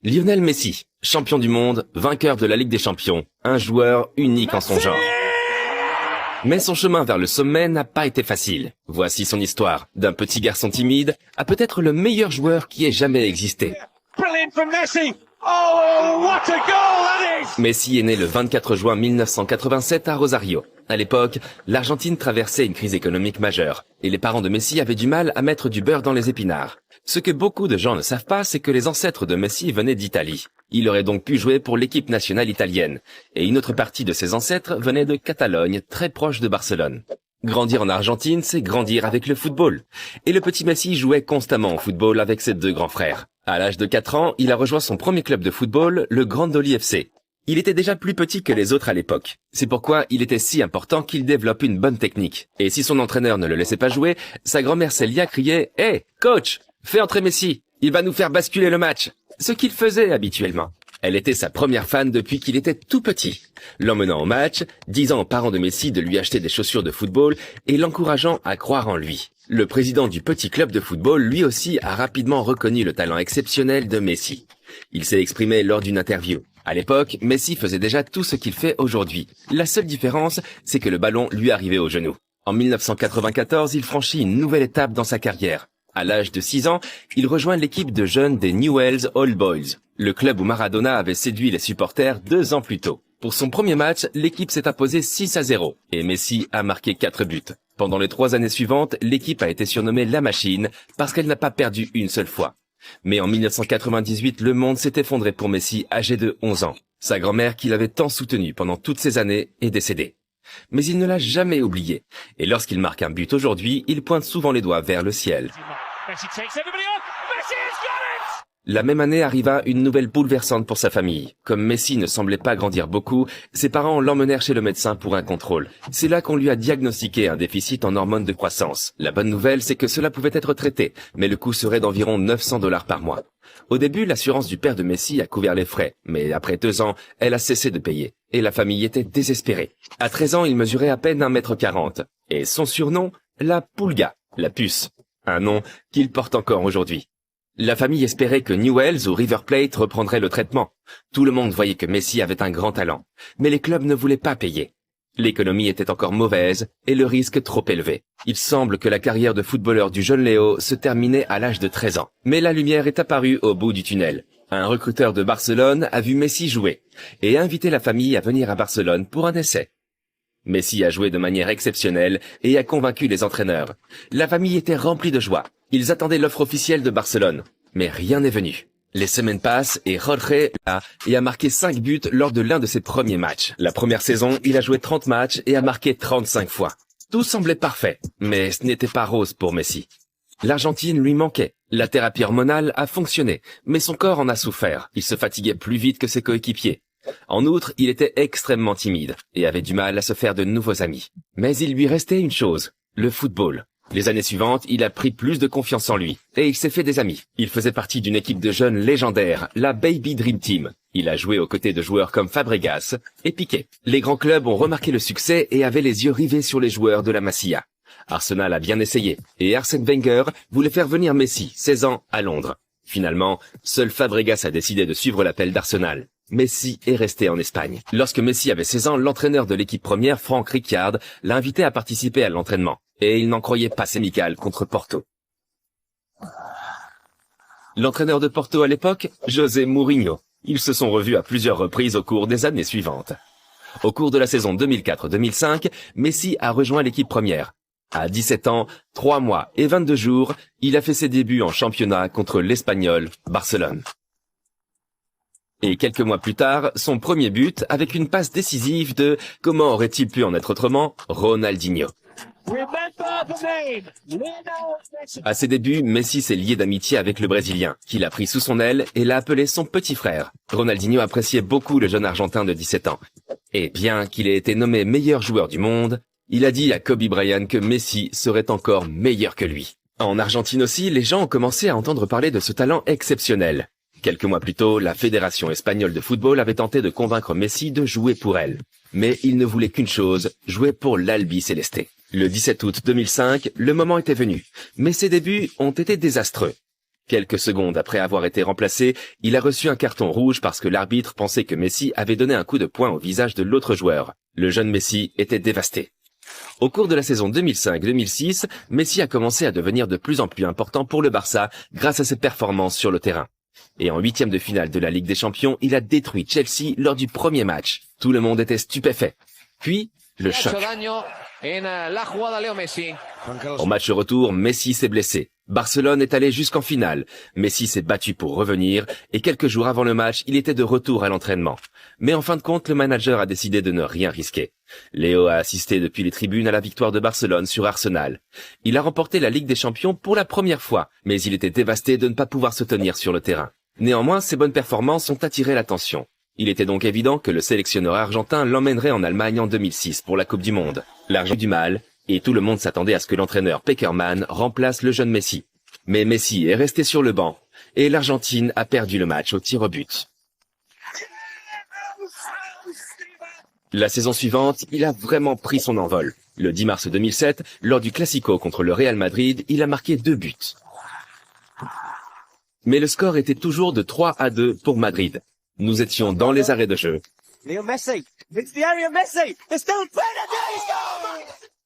Lionel Messi, champion du monde, vainqueur de la Ligue des Champions, un joueur unique en son genre. Mais son chemin vers le sommet n'a pas été facile. Voici son histoire, d'un petit garçon timide à peut-être le meilleur joueur qui ait jamais existé. Messi est né le 24 juin 1987 à Rosario. À l'époque, l'Argentine traversait une crise économique majeure et les parents de Messi avaient du mal à mettre du beurre dans les épinards. Ce que beaucoup de gens ne savent pas, c'est que les ancêtres de Messi venaient d'Italie. Il aurait donc pu jouer pour l'équipe nationale italienne. Et une autre partie de ses ancêtres venait de Catalogne, très proche de Barcelone. Grandir en Argentine, c'est grandir avec le football. Et le petit Messi jouait constamment au football avec ses deux grands frères. À l'âge de 4 ans, il a rejoint son premier club de football, le Grandoli FC. Il était déjà plus petit que les autres à l'époque. C'est pourquoi il était si important qu'il développe une bonne technique. Et si son entraîneur ne le laissait pas jouer, sa grand-mère Célia criait « Hey, coach, fais entrer Messi, il va nous faire basculer le match !» Ce qu'il faisait habituellement. Elle était sa première fan depuis qu'il était tout petit, l'emmenant au match, disant aux parents de Messi de lui acheter des chaussures de football et l'encourageant à croire en lui. Le président du petit club de football, lui aussi, a rapidement reconnu le talent exceptionnel de Messi. Il s'est exprimé lors d'une interview. À l'époque, Messi faisait déjà tout ce qu'il fait aujourd'hui. La seule différence, c'est que le ballon lui arrivait au genou. En 1994, il franchit une nouvelle étape dans sa carrière. À l'âge de 6 ans, il rejoint l'équipe de jeunes des Newell's Old Boys, le club où Maradona avait séduit les supporters 2 ans plus tôt. Pour son premier match, l'équipe s'est imposée 6-0 et Messi a marqué 4 buts. Pendant les 3 années suivantes, l'équipe a été surnommée La Machine parce qu'elle n'a pas perdu une seule fois. Mais en 1998, le monde s'est effondré pour Messi, âgé de 11 ans. Sa grand-mère, qu'il avait tant soutenu pendant toutes ces années, est décédée. Mais il ne l'a jamais oublié. Et lorsqu'il marque un but aujourd'hui, il pointe souvent les doigts vers le ciel. La même année arriva une nouvelle bouleversante pour sa famille. Comme Messi ne semblait pas grandir beaucoup, ses parents l'emmenèrent chez le médecin pour un contrôle. C'est là qu'on lui a diagnostiqué un déficit en hormones de croissance. La bonne nouvelle, c'est que cela pouvait être traité, mais le coût serait d'environ 900 $ par mois. Au début, l'assurance du père de Messi a couvert les frais, mais après 2 ans, elle a cessé de payer. Et la famille était désespérée. À 13 ans, il mesurait à peine 1,40 m. Et son surnom, la Pulga, la puce. Un nom qu'il porte encore aujourd'hui. La famille espérait que Newell's ou River Plate reprendraient le traitement. Tout le monde voyait que Messi avait un grand talent, mais les clubs ne voulaient pas payer. L'économie était encore mauvaise et le risque trop élevé. Il semble que la carrière de footballeur du jeune Léo se terminait à l'âge de 13 ans. Mais la lumière est apparue au bout du tunnel. Un recruteur de Barcelone a vu Messi jouer et a invité la famille à venir à Barcelone pour un essai. Messi a joué de manière exceptionnelle et a convaincu les entraîneurs. La famille était remplie de joie. Ils attendaient l'offre officielle de Barcelone. Mais rien n'est venu. Les semaines passent et Jorge a marqué 5 buts lors de l'un de ses premiers matchs. La première saison, il a joué 30 matchs et a marqué 35 fois. Tout semblait parfait, mais ce n'était pas rose pour Messi. L'Argentine lui manquait. La thérapie hormonale a fonctionné, mais son corps en a souffert. Il se fatiguait plus vite que ses coéquipiers. En outre, il était extrêmement timide et avait du mal à se faire de nouveaux amis. Mais il lui restait une chose, le football. Les années suivantes, il a pris plus de confiance en lui et il s'est fait des amis. Il faisait partie d'une équipe de jeunes légendaires, la Baby Dream Team. Il a joué aux côtés de joueurs comme Fabregas et Piqué. Les grands clubs ont remarqué le succès et avaient les yeux rivés sur les joueurs de la Masia. Arsenal a bien essayé et Arsène Wenger voulait faire venir Messi, 16 ans, à Londres. Finalement, seul Fabregas a décidé de suivre l'appel d'Arsenal. Messi est resté en Espagne. Lorsque Messi avait 16 ans, l'entraîneur de l'équipe première, Franck Rijkaard, l'a invité à participer à l'entraînement. Et il n'en croyait pas sémical contre Porto. L'entraîneur de Porto à l'époque, José Mourinho. Ils se sont revus à plusieurs reprises au cours des années suivantes. Au cours de la saison 2004-2005, Messi a rejoint l'équipe première. À 17 ans, 3 mois et 22 jours, il a fait ses débuts en championnat contre l'Espagnol Barcelone. Et quelques mois plus tard, son premier but avec une passe décisive de, comment aurait-il pu en être autrement, Ronaldinho. À ses débuts, Messi s'est lié d'amitié avec le Brésilien, qu'il a pris sous son aile et l'a appelé son petit frère. Ronaldinho appréciait beaucoup le jeune Argentin de 17 ans. Et bien qu'il ait été nommé meilleur joueur du monde, il a dit à Kobe Bryant que Messi serait encore meilleur que lui. En Argentine aussi, les gens ont commencé à entendre parler de ce talent exceptionnel. Quelques mois plus tôt, la Fédération espagnole de football avait tenté de convaincre Messi de jouer pour elle. Mais il ne voulait qu'une chose, jouer pour l'Albi Céleste. Le 17 août 2005, le moment était venu. Mais ses débuts ont été désastreux. Quelques secondes après avoir été remplacé, il a reçu un carton rouge parce que l'arbitre pensait que Messi avait donné un coup de poing au visage de l'autre joueur. Le jeune Messi était dévasté. Au cours de la saison 2005-2006, Messi a commencé à devenir de plus en plus important pour le Barça grâce à ses performances sur le terrain. Et en huitième de finale de la Ligue des Champions, il a détruit Chelsea lors du premier match. Tout le monde était stupéfait. Puis, le choc. Au match retour, Messi s'est blessé. Barcelone est allé jusqu'en finale. Messi s'est battu pour revenir et quelques jours avant le match, il était de retour à l'entraînement. Mais en fin de compte, le manager a décidé de ne rien risquer. Léo a assisté depuis les tribunes à la victoire de Barcelone sur Arsenal. Il a remporté la Ligue des Champions pour la première fois, mais il était dévasté de ne pas pouvoir se tenir sur le terrain. Néanmoins, ses bonnes performances ont attiré l'attention. Il était donc évident que le sélectionneur argentin l'emmènerait en Allemagne en 2006 pour la Coupe du Monde. L'argent du mal, et tout le monde s'attendait à ce que l'entraîneur Pekerman remplace le jeune Messi. Mais Messi est resté sur le banc, et l'Argentine a perdu le match au tir au but. La saison suivante, il a vraiment pris son envol. Le 10 mars 2007, lors du Classico contre le Real Madrid, il a marqué 2 buts. Mais le score était toujours de 3-2 pour Madrid. Nous étions dans les arrêts de jeu.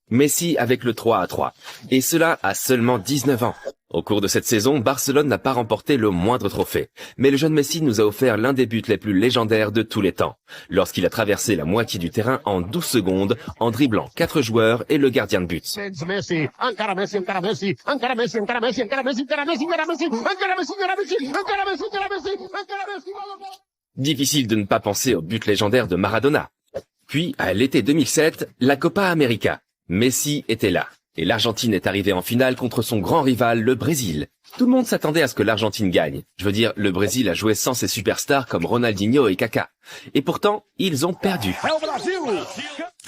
Messi avec le 3-3. Et cela à seulement 19 ans. Au cours de cette saison, Barcelone n'a pas remporté le moindre trophée. Mais le jeune Messi nous a offert l'un des buts les plus légendaires de tous les temps. Lorsqu'il a traversé la moitié du terrain en 12 secondes, en dribblant 4 joueurs et le gardien de but. Difficile de ne pas penser au but légendaire de Maradona. Puis, à l'été 2007, la Copa América. Messi était là. Et l'Argentine est arrivée en finale contre son grand rival, le Brésil. Tout le monde s'attendait à ce que l'Argentine gagne. Je veux dire, le Brésil a joué sans ses superstars comme Ronaldinho et Kaká. Et pourtant, ils ont perdu.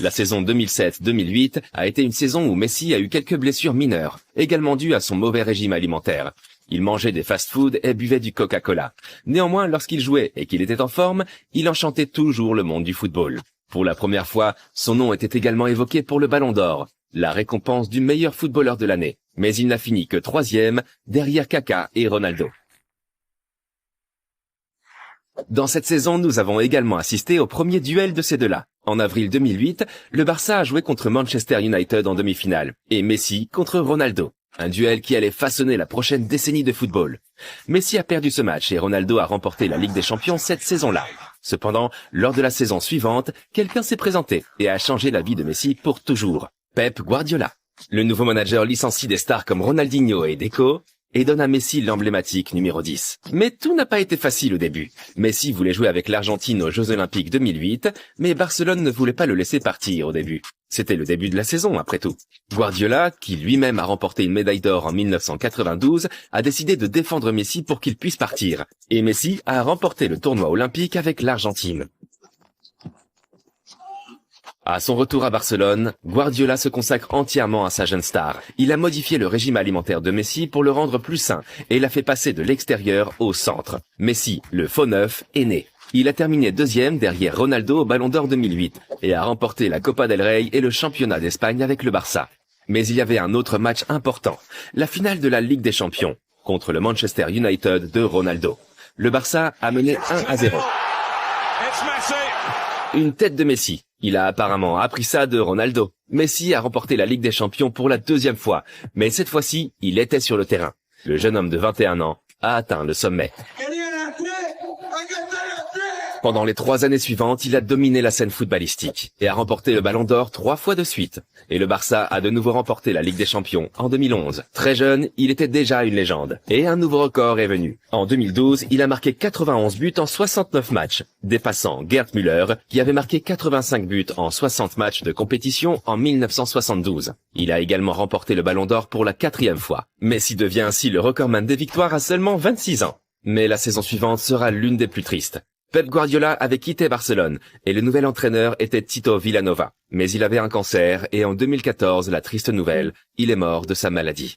La saison 2007-2008 a été une saison où Messi a eu quelques blessures mineures, également dues à son mauvais régime alimentaire. Il mangeait des fast-foods et buvait du Coca-Cola. Néanmoins, lorsqu'il jouait et qu'il était en forme, il enchantait toujours le monde du football. Pour la première fois, son nom était également évoqué pour le Ballon d'Or, la récompense du meilleur footballeur de l'année. Mais il n'a fini que 3e, derrière Kaká et Ronaldo. Dans cette saison, nous avons également assisté au premier duel de ces deux-là. En avril 2008, le Barça a joué contre Manchester United en demi-finale, et Messi contre Ronaldo. Un duel qui allait façonner la prochaine décennie de football. Messi a perdu ce match et Ronaldo a remporté la Ligue des Champions cette saison-là. Cependant, lors de la saison suivante, quelqu'un s'est présenté et a changé la vie de Messi pour toujours. Pep Guardiola. Le nouveau manager licencie des stars comme Ronaldinho et Deco et donne à Messi l'emblématique numéro 10. Mais tout n'a pas été facile au début. Messi voulait jouer avec l'Argentine aux Jeux Olympiques 2008, mais Barcelone ne voulait pas le laisser partir au début. C'était le début de la saison, après tout. Guardiola, qui lui-même a remporté une médaille d'or en 1992, a décidé de défendre Messi pour qu'il puisse partir. Et Messi a remporté le tournoi olympique avec l'Argentine. À son retour à Barcelone, Guardiola se consacre entièrement à sa jeune star. Il a modifié le régime alimentaire de Messi pour le rendre plus sain et l'a fait passer de l'extérieur au centre. Messi, le faux neuf, est né. Il a terminé 2e derrière Ronaldo au Ballon d'Or 2008 et a remporté la Copa del Rey et le championnat d'Espagne avec le Barça. Mais il y avait un autre match important, la finale de la Ligue des Champions, contre le Manchester United de Ronaldo. Le Barça a mené 1-0. Une tête de Messi. Il a apparemment appris ça de Ronaldo. Messi a remporté la Ligue des Champions pour la 2e fois, mais cette fois-ci, il était sur le terrain. Le jeune homme de 21 ans a atteint le sommet. Pendant les 3 années suivantes, il a dominé la scène footballistique et a remporté le Ballon d'Or 3 fois de suite. Et le Barça a de nouveau remporté la Ligue des Champions en 2011. Très jeune, il était déjà une légende. Et un nouveau record est venu. En 2012, il a marqué 91 buts en 69 matchs, dépassant Gerd Müller, qui avait marqué 85 buts en 60 matchs de compétition en 1972. Il a également remporté le Ballon d'Or pour la 4e fois. Messi devient ainsi le recordman des victoires à seulement 26 ans. Mais la saison suivante sera l'une des plus tristes. Pep Guardiola avait quitté Barcelone et le nouvel entraîneur était Tito Vilanova. Mais il avait un cancer et en 2014, la triste nouvelle, il est mort de sa maladie.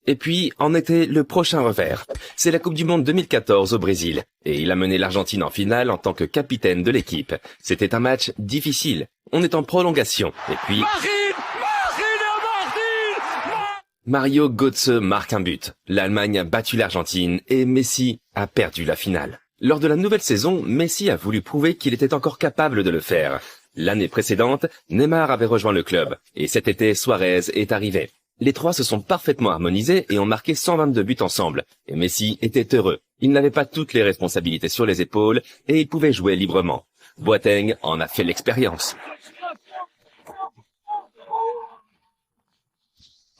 Et puis, en était le prochain revers. C'est la Coupe du Monde 2014 au Brésil. Et il a mené l'Argentine en finale en tant que capitaine de l'équipe. C'était un match difficile. On est en prolongation. Et puis... Mario Götze marque un but. L'Allemagne a battu l'Argentine et Messi a perdu la finale. Lors de la nouvelle saison, Messi a voulu prouver qu'il était encore capable de le faire. L'année précédente, Neymar avait rejoint le club et cet été, Suarez est arrivé. Les trois se sont parfaitement harmonisés et ont marqué 122 buts ensemble. Et Messi était heureux. Il n'avait pas toutes les responsabilités sur les épaules et il pouvait jouer librement. Boateng en a fait l'expérience.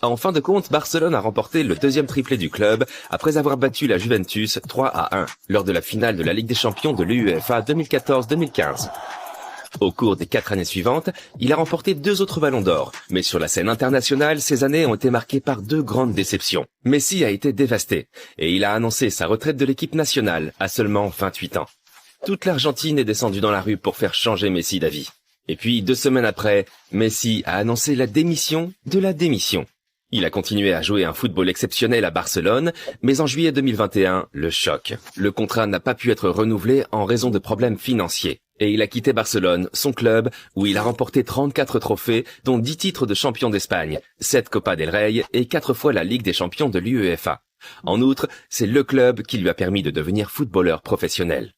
En fin de compte, Barcelone a remporté le deuxième triplé du club après avoir battu la Juventus 3-1 lors de la finale de la Ligue des Champions de l'UEFA 2014-2015. Au cours des 4 années suivantes, il a remporté 2 autres ballons d'or. Mais sur la scène internationale, ces années ont été marquées par 2 grandes déceptions. Messi a été dévasté et il a annoncé sa retraite de l'équipe nationale à seulement 28 ans. Toute l'Argentine est descendue dans la rue pour faire changer Messi d'avis. Et puis, 2 semaines après, Messi a annoncé la démission de la démission. Il a continué à jouer un football exceptionnel à Barcelone, mais en juillet 2021, le choc. Le contrat n'a pas pu être renouvelé en raison de problèmes financiers. Et il a quitté Barcelone, son club, où il a remporté 34 trophées, dont 10 titres de champion d'Espagne, 7 Copa del Rey et 4 fois la Ligue des champions de l'UEFA. En outre, c'est le club qui lui a permis de devenir footballeur professionnel.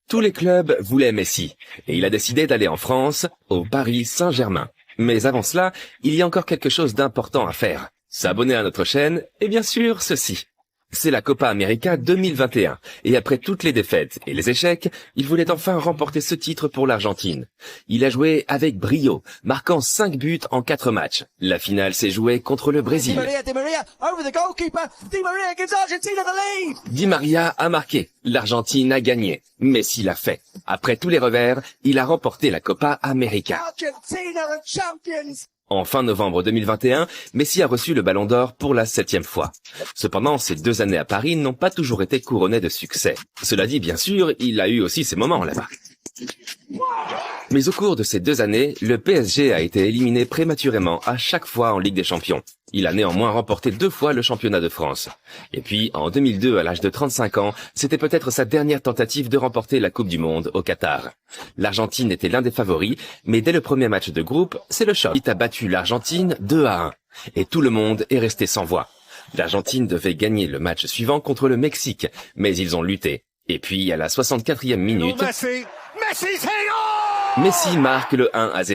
Tous les clubs voulaient Messi, et il a décidé d'aller en France, au Paris Saint-Germain. Mais avant cela, il y a encore quelque chose d'important à faire. S'abonner à notre chaîne, et bien sûr, ceci. C'est la Copa América 2021, et après toutes les défaites et les échecs, il voulait enfin remporter ce titre pour l'Argentine. Il a joué avec brio, marquant 5 buts en 4 matchs. La finale s'est jouée contre le Brésil. Di Maria a marqué, l'Argentine a gagné, Messi l'a fait. Après tous les revers, il a remporté la Copa América. En fin novembre 2021, Messi a reçu le Ballon d'Or pour la 7e fois. Cependant, ces 2 années à Paris n'ont pas toujours été couronnées de succès. Cela dit, bien sûr, il a eu aussi ses moments là-bas. Mais au cours de ces 2 années, le PSG a été éliminé prématurément à chaque fois en Ligue des Champions. Il a néanmoins remporté 2 fois le championnat de France. Et puis, en 2002, à l'âge de 35 ans, c'était peut-être sa dernière tentative de remporter la Coupe du Monde au Qatar. L'Argentine était l'un des favoris, mais dès le premier match de groupe, c'est le choc. Il a battu l'Argentine 2-1. Et tout le monde est resté sans voix. L'Argentine devait gagner le match suivant contre le Mexique, mais ils ont lutté. Et puis, à la 64e minute, Messi marque le 1-0.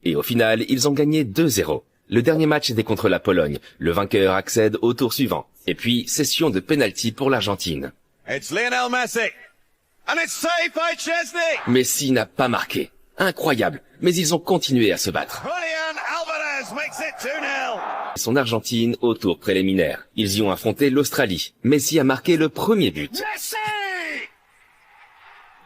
Et au final, ils ont gagné 2-0. Le dernier match était contre la Pologne. Le vainqueur accède au tour suivant. Et puis, session de penalty pour l'Argentine. Messi n'a pas marqué. Incroyable. Mais ils ont continué à se battre. Son Argentine au tour préliminaire. Ils y ont affronté l'Australie. Messi a marqué le premier but.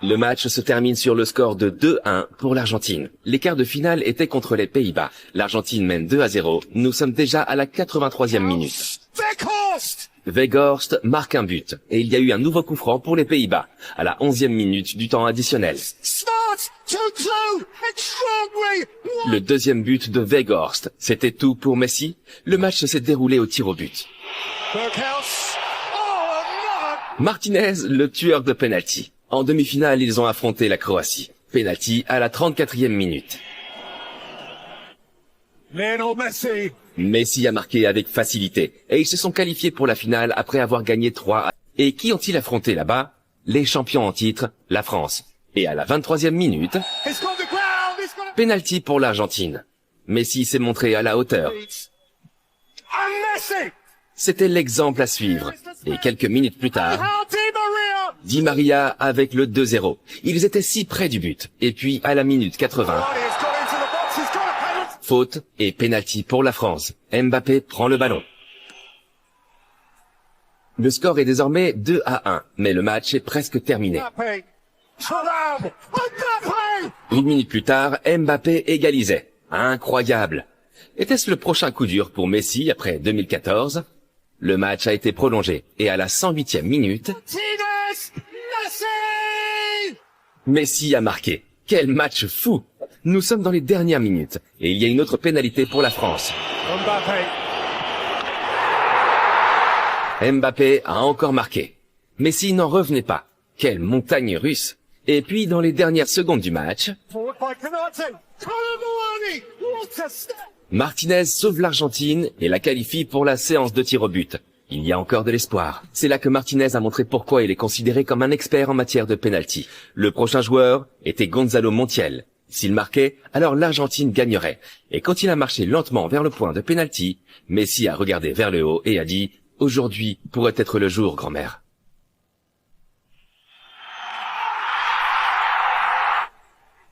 Le match se termine sur le score de 2-1 pour l'Argentine. Les quarts de finale étaient contre les Pays-Bas. L'Argentine mène 2-0. Nous sommes déjà à la 83e minute. Weghorst marque un but. Et il y a eu un nouveau coup franc pour les Pays-Bas, à la 11e minute du temps additionnel. Le deuxième but de Weghorst. C'était tout pour Messi. Le match s'est déroulé au tir au but. Martinez, le tueur de penalty. En demi-finale, ils ont affronté la Croatie. Penalty à la 34e minute. Messi a marqué avec facilité et ils se sont qualifiés pour la finale après avoir gagné 3-1. Et qui ont-ils affronté là-bas? Les champions en titre, la France. Et à la 23e minute, penalty pour l'Argentine. Messi s'est montré à la hauteur. C'était l'exemple à suivre. Et quelques minutes plus tard, Di Maria avec le 2-0. Ils étaient si près du but. Et puis, à la minute 80, faute et penalty pour la France. Mbappé prend le ballon. Le score est désormais 2-1, mais le match est presque terminé. 1 minute plus tard, Mbappé égalisait. Incroyable. Était-ce le prochain coup dur pour Messi après 2014? Le match a été prolongé et à la 108e minute, Messi a marqué. Quel match fou! Nous sommes dans les dernières minutes et il y a une autre pénalité pour la France. Mbappé a encore marqué. Messi n'en revenait pas. Quelle montagne russe! Et puis dans les dernières secondes du match, Martinez sauve l'Argentine et la qualifie pour la séance de tir au but. Il y a encore de l'espoir. C'est là que Martinez a montré pourquoi il est considéré comme un expert en matière de pénalty. Le prochain joueur était Gonzalo Montiel. S'il marquait, alors l'Argentine gagnerait. Et quand il a marché lentement vers le point de pénalty, Messi a regardé vers le haut et a dit « Aujourd'hui pourrait être le jour, grand-mère ».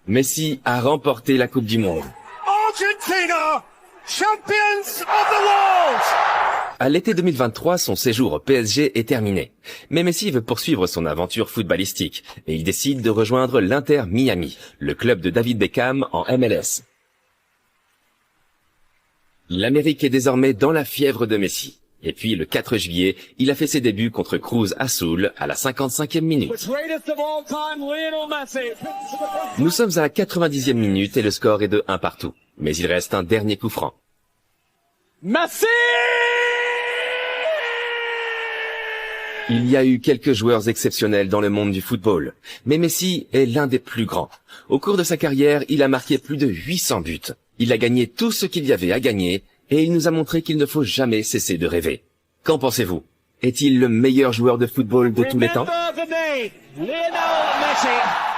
Messi a remporté la Coupe du Monde. Argentina, champions of the world! À l'été 2023, son séjour au PSG est terminé. Mais Messi veut poursuivre son aventure footballistique et il décide de rejoindre l'Inter Miami, le club de David Beckham en MLS. L'Amérique est désormais dans la fièvre de Messi. Et puis, le 4 juillet, il a fait ses débuts contre Cruz Azul à la 55e minute. Nous sommes à la 90e minute et le score est de 1 partout. Mais il reste un dernier coup franc. Messi! Il y a eu quelques joueurs exceptionnels dans le monde du football, mais Messi est l'un des plus grands. Au cours de sa carrière, il a marqué plus de 800 buts. Il a gagné tout ce qu'il y avait à gagner et il nous a montré qu'il ne faut jamais cesser de rêver. Qu'en pensez-vous? Est-il le meilleur joueur de football de tous les temps? Remember the name, Lionel Messi.